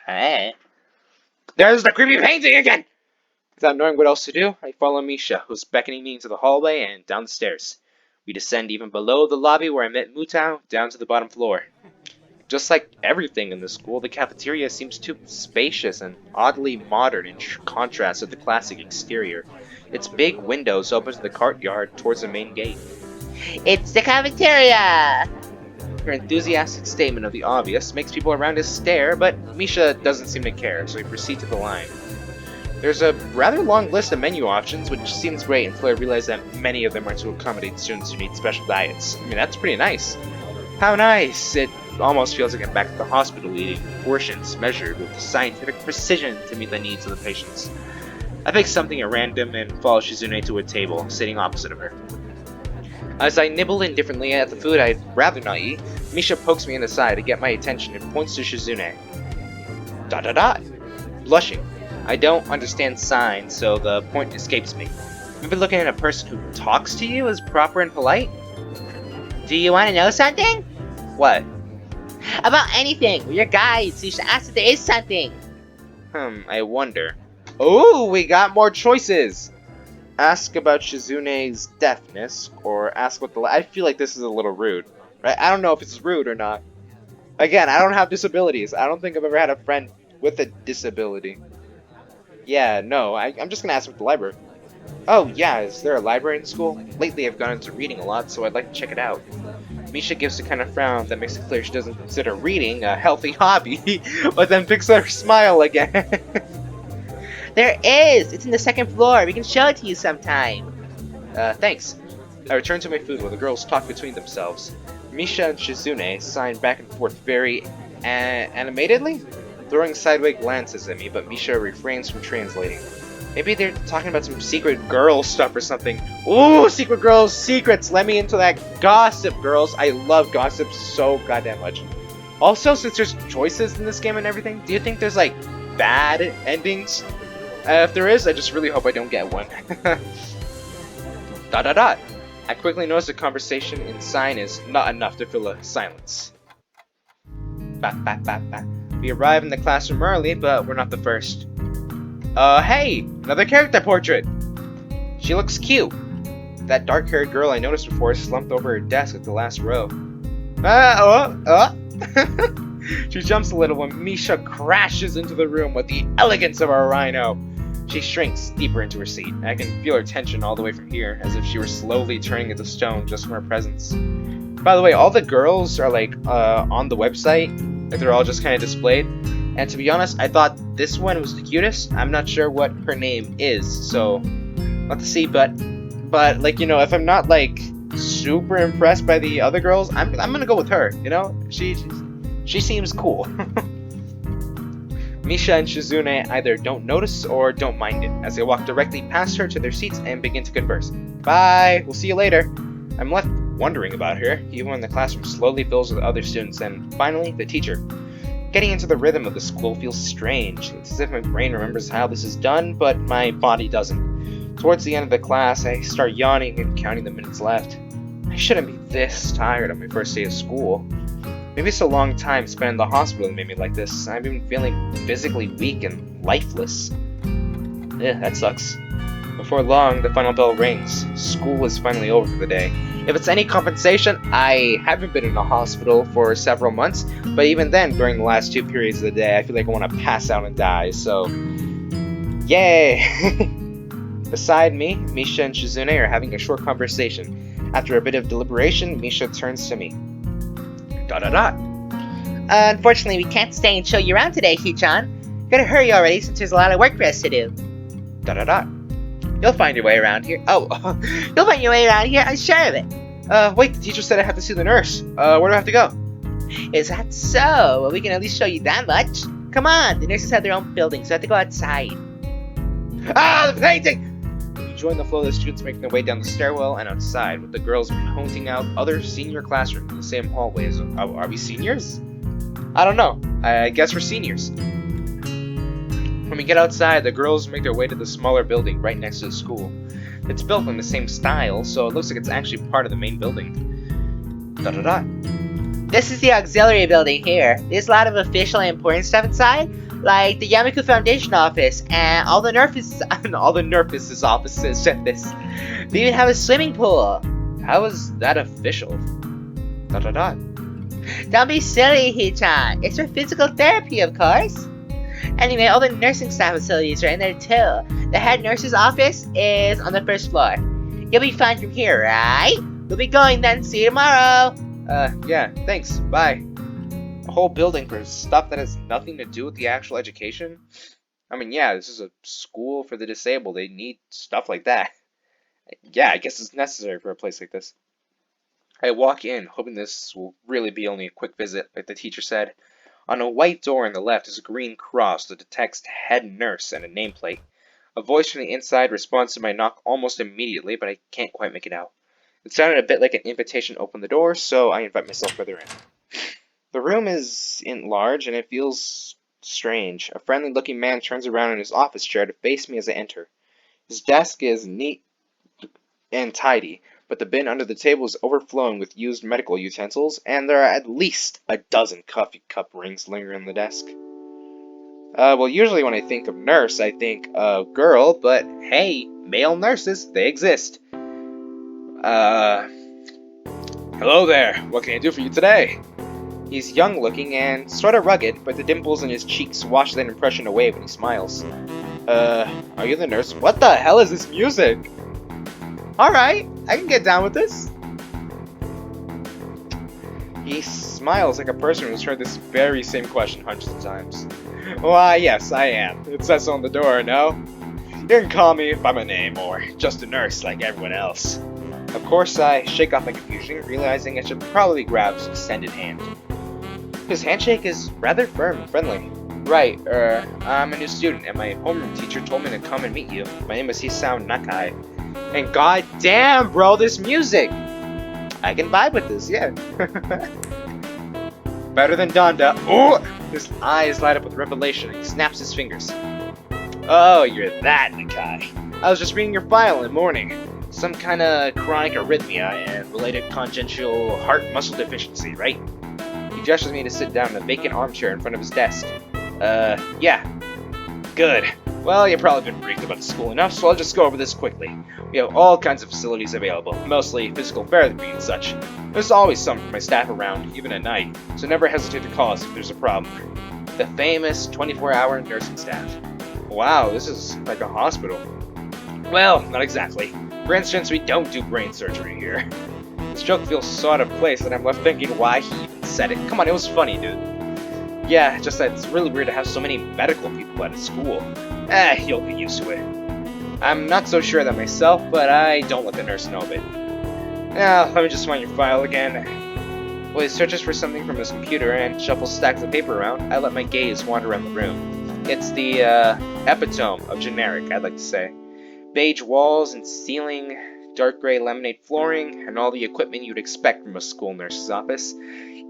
Hey. There's the creepy painting again! Without knowing what else to do, I follow Misha, who's beckoning me into the hallway and down the stairs. We descend even below the lobby where I met Mutao, down to the bottom floor. Just like everything in the school, the cafeteria seems too spacious and oddly modern in contrast to the classic exterior. Its big windows open to the courtyard towards the main gate. It's the cafeteria! Her enthusiastic statement of the obvious makes people around us stare, but Misha doesn't seem to care, so we proceed to the line. There's a rather long list of menu options, which seems great until I realize that many of them are to accommodate students who need special diets. I mean, that's pretty nice. How nice! It almost feels like I'm back at the hospital eating portions measured with scientific precision to meet the needs of the patients. I pick something at random and follow Shizune to a table, sitting opposite of her. As I nibble indifferently at the food I'd rather not eat, Misha pokes me in the side to get my attention and points to Shizune. Dot. Blushing. I don't understand signs, so the point escapes me. Maybe looking at a person who talks to you is proper and polite? Do you want to know something? What? About anything. We're your guides, so you should ask if there is something. I wonder. Oh, we got more choices! Ask about Shizune's deafness, or ask what the... I feel like this is a little rude, right? I don't know if it's rude or not. Again, I don't have disabilities. I don't think I've ever had a friend with a disability. Yeah, no, I'm just gonna ask with the library. Oh, yeah, is there a library in the school? Lately I've gone into reading a lot, so I'd like to check it out. Misha gives the kind of frown that makes it clear she doesn't consider reading a healthy hobby, but then picks up her smile again. There is! It's in the second floor. We can show it to you sometime. Thanks. I return to my food while the girls talk between themselves. Misha and Shizune sign back and forth very animatedly, throwing sideways glances at me, but Misha refrains from translating. Maybe they're talking about some secret girl stuff or something. Ooh, secret girls, secrets! Let me into that gossip, girls. I love gossip so goddamn much. Also, since there's choices in this game and everything, do you think there's, like, bad endings? If there is, I just really hope I don't get one. Dot dot dot. I quickly notice the conversation in sign is not enough to fill a silence. Ba ba ba ba. We arrive in the classroom early, but we're not the first. Hey! Another character portrait! She looks cute. That dark-haired girl I noticed before slumped over her desk at the last row. She jumps a little when Misha crashes into the room with the elegance of a rhino. She shrinks deeper into her seat. I can feel her tension all the way from here, as if she were slowly turning into stone just from her presence. By the way, all the girls are like on the website. Like they're all just kind of displayed. And to be honest, I thought this one was the cutest. I'm not sure what her name is, so I'll have to see. But like, you know, if I'm not like super impressed by the other girls, I'm gonna go with her. You know, she seems cool. Misha and Shizune either don't notice or don't mind it, as they walk directly past her to their seats and begin to converse. Bye, we'll see you later. I'm left wondering about her, even when the classroom slowly fills with other students, and finally, the teacher. Getting into the rhythm of the school feels strange. It's as if my brain remembers how this is done, but my body doesn't. Towards the end of the class, I start yawning and counting the minutes left. I shouldn't be this tired on my first day of school. Maybe it's a long time spent in the hospital that made me like this. I've been feeling physically weak and lifeless. That sucks. Before long, the final bell rings. School is finally over for the day. If it's any compensation, I haven't been in a hospital for several months, but even then, during the last 2 periods of the day, I feel like I want to pass out and die, so... Yay! Beside me, Misha and Shizune are having a short conversation. After a bit of deliberation, Misha turns to me. Dot dot dot. Unfortunately, we can't stay and show you around today, Hee-chan. Gotta hurry already since there's a lot of work for us to do. Dot dot dot. You'll find your way around here. Oh, You'll find your way around here, I'm sure of it. Wait, the teacher said I have to see the nurse. Where do I have to go? Is that so? Well, we can at least show you that much. Come on, the nurses have their own building, so I have to go outside. Ah, the painting! We join the flow of the students making their way down the stairwell and outside, with the girls pointing out other senior classrooms in the same hallways. Are we seniors? I don't know. I guess we're seniors. When we get outside, the girls make their way to the smaller building right next to the school. It's built in the same style, so it looks like it's actually part of the main building. Dot dot dot. This is the auxiliary building here. There's a lot of official and important stuff inside, like the Yamaku Foundation office and all the nurses' offices. Check this. They even have a swimming pool. How is that official? Dot dot dot. Don't be silly, Hee-chan. It's for physical therapy, of course. Anyway, all the nursing staff facilities are in there too. The head nurse's office is on the first floor. You'll be fine from here, right? We'll be going then. See you tomorrow. Yeah, thanks. Bye. A whole building for stuff that has nothing to do with the actual education? I mean, yeah, this is a school for the disabled. They need stuff like that. Yeah, I guess it's necessary for a place like this. I walk in, hoping this will really be only a quick visit, like the teacher said. On a white door on the left is a green cross that detects head nurse and a nameplate. A voice from the inside responds to my knock almost immediately, but I can't quite make it out. It sounded a bit like an invitation to open the door, so I invite myself further in. The room isn't large, and it feels strange. A friendly-looking man turns around in his office chair to face me as I enter. His desk is neat and tidy, but the bin under the table is overflowing with used medical utensils, and there are at least a dozen coffee cup rings lingering on the desk. Well, usually when I think of nurse, I think of girl, but hey, male nurses, they exist. Hello there, what can I do for you today? He's young looking and sort of rugged, but the dimples in his cheeks wash that impression away when he smiles. Are you the nurse? What the hell is this music? Alright, I can get down with this. He smiles like a person who's heard this very same question hundreds of times. Why, yes, I am. It says so on the door, no? You can call me by my name, or just a nurse like everyone else. Of course, I shake off my confusion, realizing I should probably grab his extended hand. His handshake is rather firm and friendly. Right, I'm a new student, and my homeroom teacher told me to come and meet you. My name is Hisao Nakai. And god damn, bro, this music! I can vibe with this, yeah. Better than Donda. Oh! His eyes light up with revelation, and he snaps his fingers. Oh, you're that Nakai. I was just reading your file in the morning. Some kind of chronic arrhythmia and related congenital heart muscle deficiency, right? He gestures me to sit down in a vacant armchair in front of his desk. Yeah. Good. Well, you've probably been briefed about the school enough, so I'll just go over this quickly. We have all kinds of facilities available, mostly physical therapy and such. There's always some for my staff around, even at night, so never hesitate to call us if there's a problem. The famous 24-hour nursing staff. Wow, this is like a hospital. Well, not exactly. For instance, we don't do brain surgery here. This joke feels so out of place that I'm left thinking why he even said it. Come on, it was funny, dude. Yeah, just that it's really weird to have so many medical people at a school. You'll get used to it. I'm not so sure of that myself, but I don't let the nurse know of it. Now, let me just find your file again. While he searches for something from his computer and shuffles stacks of paper around, I let my gaze wander around the room. It's the, epitome of generic, I'd like to say. Beige walls and ceiling, dark gray laminate flooring, and all the equipment you'd expect from a school nurse's office.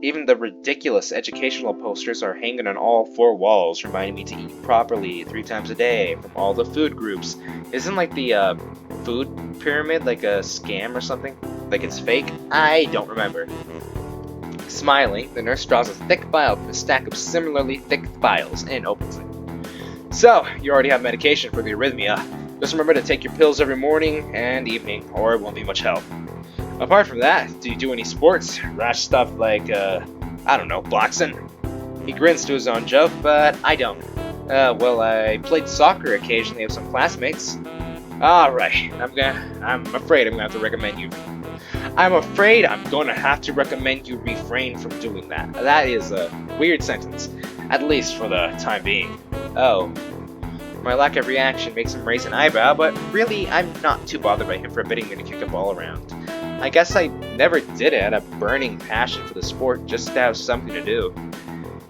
Even the ridiculous educational posters are hanging on all four walls, reminding me to eat properly 3 times a day from all the food groups. Isn't like the food pyramid like a scam or something? Like it's fake? I don't remember. Smiling, the nurse draws a thick file from a stack of similarly thick files and opens it. So, you already have medication for the arrhythmia. Just remember to take your pills every morning and evening, or it won't be much help. Apart from that, do you do any sports? Rash stuff like, I don't know, boxing? He grins to his own joke, but I don't. Well, I played soccer occasionally with some classmates. Alright, I'm afraid I'm gonna have to recommend you. I'm afraid I'm gonna have to recommend you refrain from doing that. That is a weird sentence, at least for the time being. Oh. My lack of reaction makes him raise an eyebrow, but really, I'm not too bothered by him forbidding me to kick a ball around. I guess I never did it out of burning passion for the sport, just to have something to do.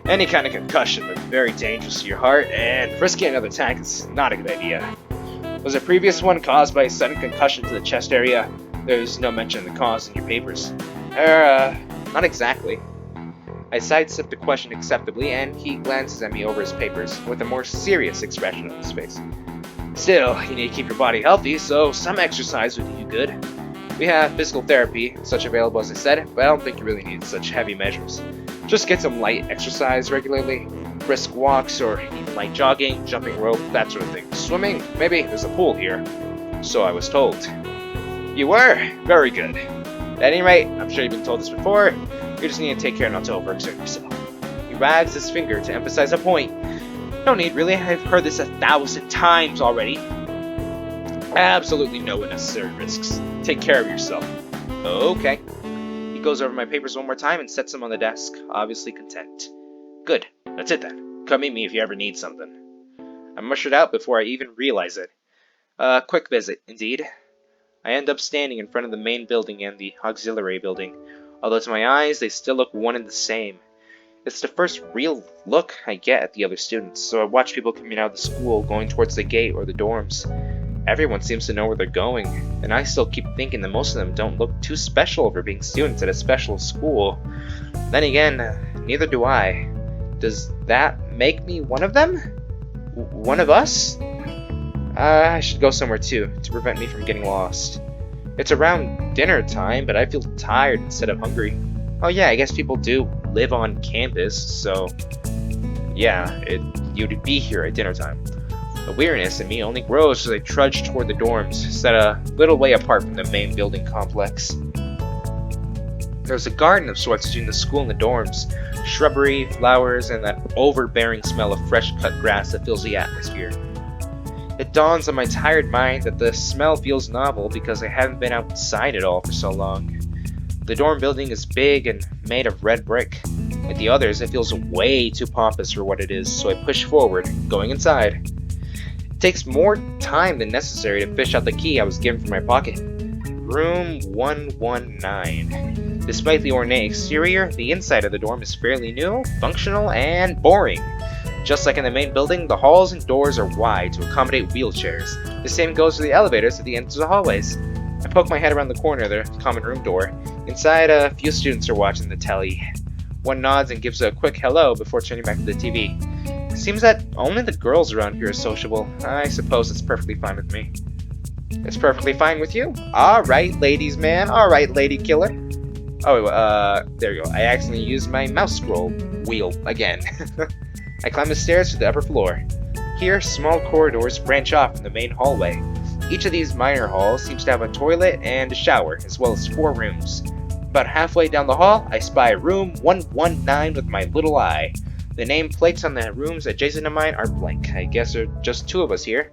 Any kind of concussion is very dangerous to your heart, and risking another attack is not a good idea. Was a previous one caused by a sudden concussion to the chest area? There's no mention of the cause in your papers. Not exactly. I sidestepped the question acceptably, and he glances at me over his papers with a more serious expression on his face. Still, you need to keep your body healthy, so some exercise would do you good. We have physical therapy, such available as I said, but I don't think you really need such heavy measures. Just get some light exercise regularly, brisk walks, or even light jogging, jumping rope, that sort of thing. Swimming? Maybe there's a pool here. So I was told. You were? Very good. At any rate, I'm sure you've been told this before, you just need to take care not to overexert yourself. He wags his finger to emphasize a point. No need, really, I've heard this 1,000 times already. Absolutely no unnecessary risks. Take care of yourself. Okay. He goes over my papers one more time and sets them on the desk, obviously content. Good. That's it then. Come meet me if you ever need something. I'm ushered out before I even realize it. Quick visit, indeed. I end up standing in front of the main building and the auxiliary building, although to my eyes they still look one and the same. It's the first real look I get at the other students, so I watch people coming out of the school, going towards the gate or the dorms. Everyone seems to know where they're going, and I still keep thinking that most of them don't look too special for being students at a special school. Then again, neither do I. Does that make me one of them? One of us? I should go somewhere too, to prevent me from getting lost. It's around dinner time, but I feel tired instead of hungry. Oh yeah, I guess people do live on campus, so yeah, you'd be here at dinner time. The weirdness in me only grows as I trudge toward the dorms, set a little way apart from the main building complex. There's a garden of sorts between the school and the dorms, shrubbery, flowers, and that overbearing smell of fresh cut grass that fills the atmosphere. It dawns on my tired mind that the smell feels novel because I haven't been outside at all for so long. The dorm building is big and made of red brick. Like the others, it feels way too pompous for what it is, so I push forward, going inside. It takes more time than necessary to fish out the key I was given from my pocket. Room 119. Despite the ornate exterior, the inside of the dorm is fairly new, functional, and boring. Just like in the main building, the halls and doors are wide to accommodate wheelchairs. The same goes for the elevators at the ends of the hallways. I poke my head around the corner of the common room door. Inside, a few students are watching the telly. One nods and gives a quick hello before turning back to the TV. Seems that only the girls around here are sociable. I suppose it's perfectly fine with me. It's perfectly fine with you? Alright, ladies man. Alright, lady killer. Oh, there you go. I accidentally used my mouse scroll wheel again. I climb the stairs to the upper floor. Here, small corridors branch off from the main hallway. Each of these minor halls seems to have a toilet and a shower, as well as 4 rooms. About halfway down the hall, I spy room 119 with my little eye. The name plates on the rooms adjacent to mine are blank. I guess there are just 2 of us here.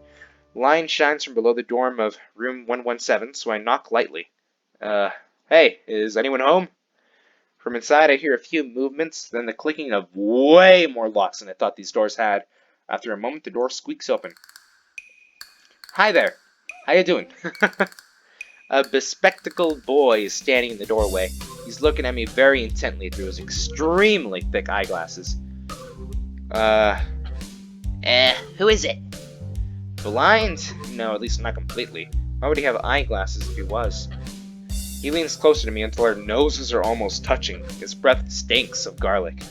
Line shines from below the dorm of room 117, so I knock lightly. Hey, is anyone home? From inside, I hear a few movements, then the clicking of way more locks than I thought these doors had. After a moment, the door squeaks open. Hi there. How you doing? A bespectacled boy is standing in the doorway. He's looking at me very intently through his extremely thick eyeglasses. Who is it? Blind? No, at least not completely. Why would he have eyeglasses if he was? He leans closer to me until our noses are almost touching. His breath stinks of garlic.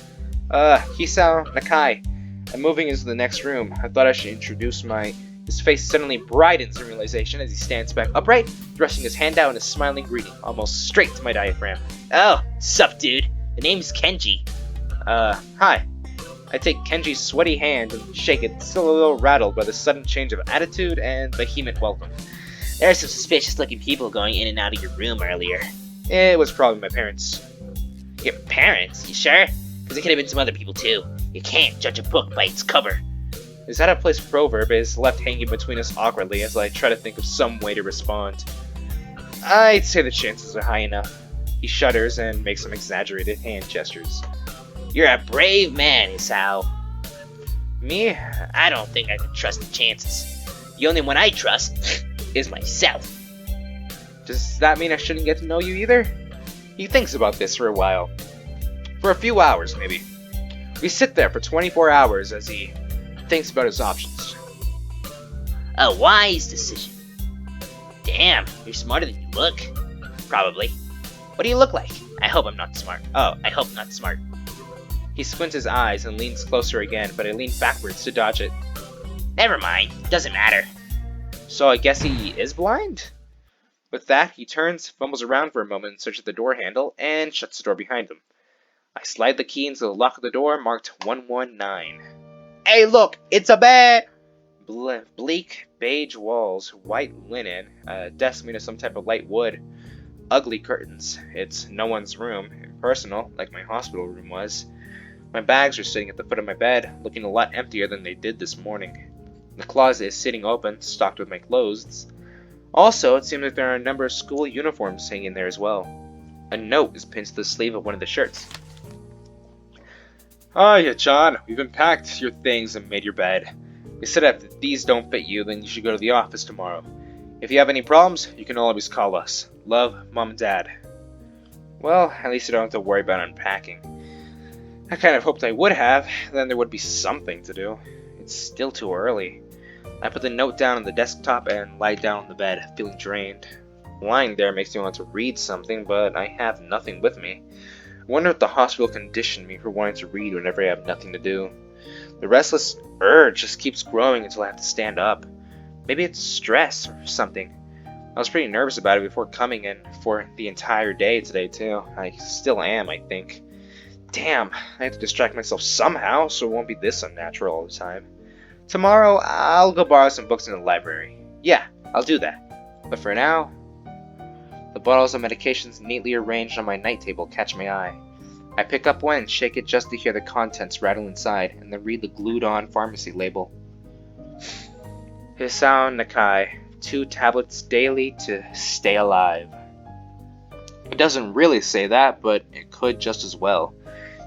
Hisao Nakai. I'm moving into the next room. I thought I should introduce my... His face suddenly brightens in realization as he stands back upright, thrusting his hand out in a smiling greeting, almost straight to my diaphragm. Oh, sup, dude. The name's Kenji. Hi. I take Kenji's sweaty hand and shake it, still a little rattled by the sudden change of attitude and vehement welcome. There are some suspicious-looking people going in and out of your room earlier. It was probably my parents. Your parents? You sure? Because it could have been some other people, too. You can't judge a book by its cover. His out-of-place proverb is left hanging between us awkwardly as I try to think of some way to respond. I'd say the chances are high enough. He shudders and makes some exaggerated hand gestures. You're a brave man, Isao. Me? I don't think I can trust the chances. The only one I trust is myself. Does that mean I shouldn't get to know you either? He thinks about this for a while. For a few hours, maybe. We sit there for 24 hours as he thinks about his options. A wise decision. Damn, you're smarter than you look. Probably. What do you look like? I hope I'm not smart. Oh, I hope not smart. He squints his eyes and leans closer again, but I lean backwards to dodge it. Never mind. Doesn't matter. So I guess he is blind? With that, he turns, fumbles around for a moment in search of the door handle, and shuts the door behind him. I slide the key into the lock of the door marked 119. Hey, look! It's a bear! Bleak, beige walls, white linen, a desk made of some type of light wood, ugly curtains. It's no one's room, impersonal, like my hospital room was. My bags are sitting at the foot of my bed, looking a lot emptier than they did this morning. The closet is sitting open, stocked with my clothes. Also, it seems like there are a number of school uniforms hanging there as well. A note is pinned to the sleeve of one of the shirts. Hiya, John. We've unpacked your things and made your bed. We said if these don't fit you, then you should go to the office tomorrow. If you have any problems, you can always call us. Love, Mom and Dad. Well, at least I don't have to worry about unpacking. I kind of hoped I would have, then there would be something to do. It's still too early. I put the note down on the desktop and lie down on the bed, feeling drained. Lying there makes me want to read something, but I have nothing with me. I wonder if the hospital conditioned me for wanting to read whenever I have nothing to do. The restless urge just keeps growing until I have to stand up. Maybe it's stress or something. I was pretty nervous about it before coming in for the entire day today too. I still am, I think. Damn, I have to distract myself somehow so it won't be this unnatural all the time. Tomorrow, I'll go borrow some books in the library. Yeah, I'll do that. But for now, the bottles of medications neatly arranged on my night table catch my eye. I pick up one and shake it just to hear the contents rattle inside, and then read the glued-on pharmacy label. Hisao Nakai, 2 tablets daily to stay alive. It doesn't really say that, but it could just as well.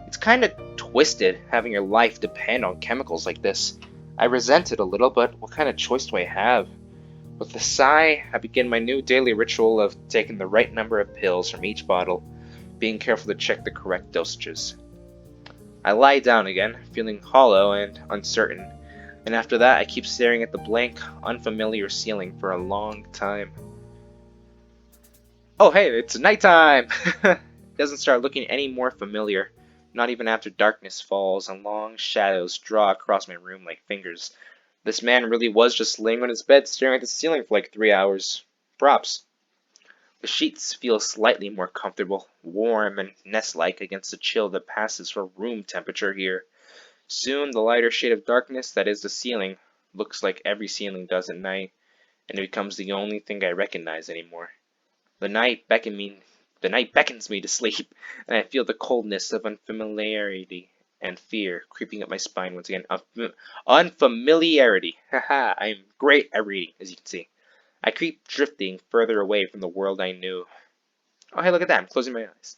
It's kind of twisted having your life depend on chemicals like this. I resent it a little, but what kind of choice do I have? With a sigh, I begin my new daily ritual of taking the right number of pills from each bottle, being careful to check the correct dosages. I lie down again, feeling hollow and uncertain, and after that I keep staring at the blank, unfamiliar ceiling for a long time. Oh hey, it's nighttime! It doesn't start looking any more familiar, not even after darkness falls and long shadows draw across my room like fingers. This man really was just laying on his bed staring at the ceiling for like 3 hours. Props. The sheets feel slightly more comfortable, warm and nest-like against the chill that passes for room temperature here. Soon the lighter shade of darkness that is the ceiling looks like every ceiling does at night, and it becomes the only thing I recognize anymore. The night beckons me to sleep, and I feel the coldness of unfamiliarity and fear creeping up my spine once again. Unfamiliarity. Haha, I am great at reading, as you can see. I keep drifting further away from the world I knew. Oh, hey, look at that. I'm closing my eyes.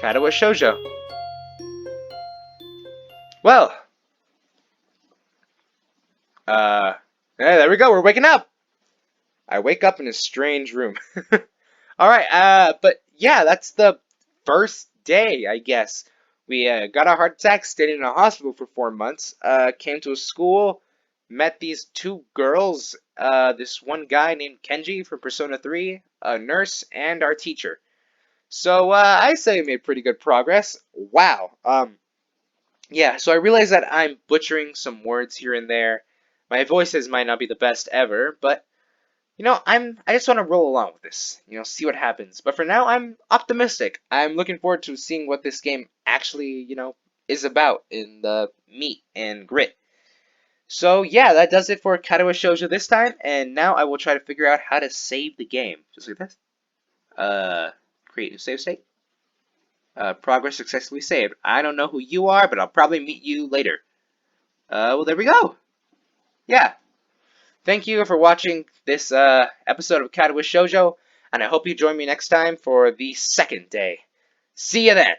Katawa Shoujo. Well, hey, there we go. We're waking up. I wake up in a strange room. Alright, but yeah, that's the first day, I guess. We got a heart attack, stayed in a hospital for 4 months, came to a school, met these 2 girls, this one guy named Kenji from Persona 3, a nurse, and our teacher. So, I say we made pretty good progress. Wow. Yeah, so I realize that I'm butchering some words here and there. My voices might not be the best ever, but I just want to roll along with this, see what happens. But for now, I'm optimistic. I'm looking forward to seeing what this game actually, is about in the meat and grit. So yeah, that does it for Katawa Shoujo this time, and now I will try to figure out how to save the game. Just like this. Create new save state. Progress successfully saved. I don't know who you are, but I'll probably meet you later. Well, there we go. Yeah. Thank you for watching this episode of Katawa Shoujo, and I hope you join me next time for the second day. See you then!